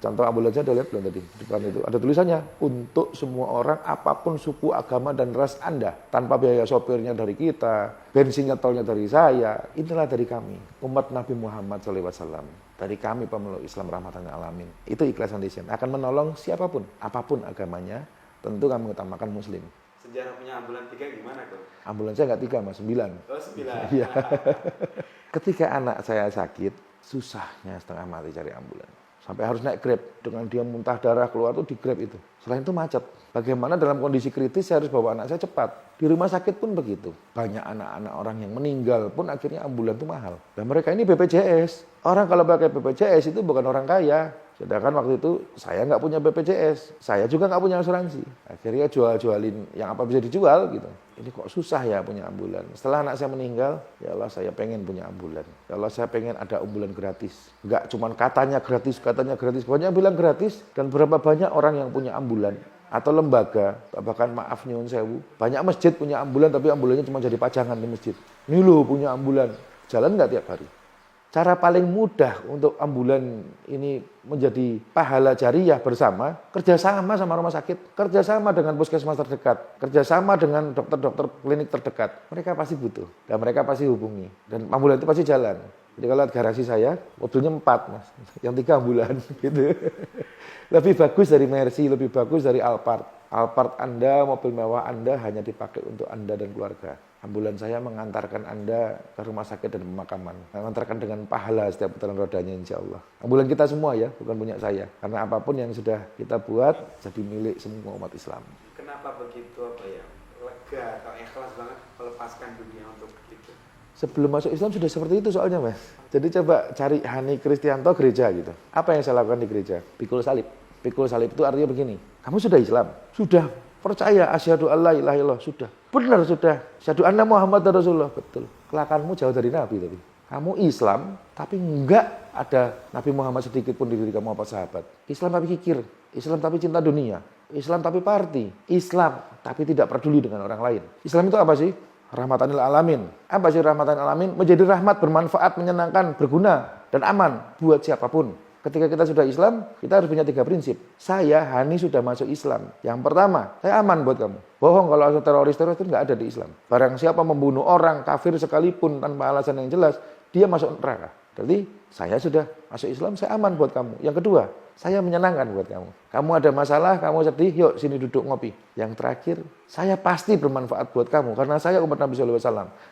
Contoh ambulansnya udah lihat belum tadi? Depan itu ada tulisannya, untuk semua orang apapun suku, agama, dan ras Anda. Tanpa biaya sopirnya dari kita, bensinnya tolnya dari saya, inilah dari kami. Umat Nabi Muhammad SAW. Dari kami pemeluk Islam rahmatan lil alamin. Itu Ikhlas Foundation. Akan menolong siapapun, apapun agamanya, tentu kami utamakan muslim. Sejarah punya ambulan 3 gimana kok? Ambulansnya nggak 3 mas, 9. Oh 9. Iya. Ketika anak saya sakit, susahnya setengah mati cari ambulans. Sampai harus naik Grab, dengan dia muntah darah keluar tuh di Grab itu. Selain itu macet. Bagaimana dalam kondisi kritis saya harus bawa anak saya cepat. Di rumah sakit pun begitu. Banyak anak-anak orang yang meninggal pun akhirnya ambulan itu mahal. Dan mereka ini BPJS. Orang kalau pakai BPJS itu bukan orang kaya. Sedangkan waktu itu saya nggak punya BPJS. Saya juga nggak punya asuransi. Akhirnya jual-jualin yang apa bisa dijual gitu. Ini kok susah ya punya ambulan. Setelah anak saya meninggal, ya Allah saya pengen punya ambulan. Ya Allah saya pengen ada ambulan gratis. Nggak cuma katanya gratis. Pokoknya bilang gratis. Dan berapa banyak orang yang punya ambulan. Atau lembaga, bahkan maaf nyuwun sewu. Banyak masjid punya ambulan, tapi ambulannya cuma jadi pajangan di masjid. Ini loh punya ambulan. Jalan nggak tiap hari? Cara paling mudah untuk ambulan ini menjadi pahala jariyah bersama, kerjasama sama rumah sakit, kerjasama dengan puskesmas terdekat, kerjasama dengan dokter-dokter klinik terdekat. Mereka pasti butuh dan mereka pasti hubungi. Dan ambulan itu pasti jalan. Jadi kalau lihat garasi saya, mobilnya 4 mas, yang 3 ambulan gitu. Lebih bagus dari Mercy, lebih bagus dari Alphard. Alphard Anda, mobil mewah Anda hanya dipakai untuk Anda dan keluarga. Ambulan saya mengantarkan Anda ke rumah sakit dan pemakaman. Mengantarkan dengan pahala setiap putaran rodanya insya Allah. Ambulan kita semua ya, bukan punya saya. Karena apapun yang sudah kita buat, jadi milik semua umat Islam. Kenapa begitu lega atau ikhlas banget melepaskan dunia untuk itu? Sebelum masuk Islam sudah seperti itu soalnya mas. Jadi coba cari Hani Kristianto gereja gitu. Apa yang saya lakukan di gereja? Pikul salib. Pikul salib itu artinya begini. Kamu sudah Islam? Sudah. Percaya asyhadu alla ilaha illallah, sudah. Benar sudah. Asyhadu anna Muhammad Rasulullah, betul. Kelakuanmu jauh dari Nabi tapi. Kamu Islam tapi enggak ada Nabi Muhammad sedikit pun di diri kamu apa sahabat. Islam tapi kikir, Islam tapi cinta dunia, Islam tapi party, Islam tapi tidak peduli dengan orang lain. Islam itu apa sih? Rahmatan lil alamin. Apa sih rahmatan lil alamin? Menjadi rahmat, bermanfaat, menyenangkan, berguna dan aman buat siapapun. Ketika kita sudah Islam, kita harus punya 3 prinsip. Saya, Hani, sudah masuk Islam. Yang pertama, saya aman buat kamu. Bohong kalau ada teroris-teroris itu nggak ada di Islam. Barang siapa membunuh orang, kafir sekalipun tanpa alasan yang jelas, dia masuk neraka. Jadi, saya sudah masuk Islam, saya aman buat kamu. Yang kedua, saya menyenangkan buat kamu. Kamu ada masalah, kamu sedih, yuk sini duduk ngopi. Yang terakhir, saya pasti bermanfaat buat kamu. Karena saya umat Nabi SAW.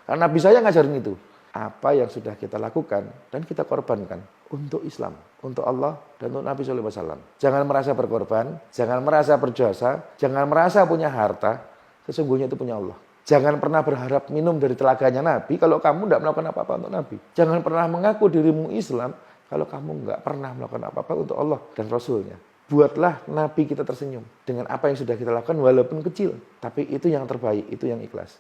Karena Nabi saya ngajarin itu. Apa yang sudah kita lakukan dan kita korbankan untuk Islam, untuk Allah dan untuk Nabi SAW. Jangan merasa berkorban, jangan merasa berjasa, jangan merasa punya harta, sesungguhnya itu punya Allah. Jangan pernah berharap minum dari telaganya Nabi kalau kamu tidak melakukan apa-apa untuk Nabi. Jangan pernah mengaku dirimu Islam kalau kamu nggak pernah melakukan apa-apa untuk Allah dan Rasulnya. Buatlah Nabi kita tersenyum dengan apa yang sudah kita lakukan walaupun kecil. Tapi itu yang terbaik, itu yang ikhlas.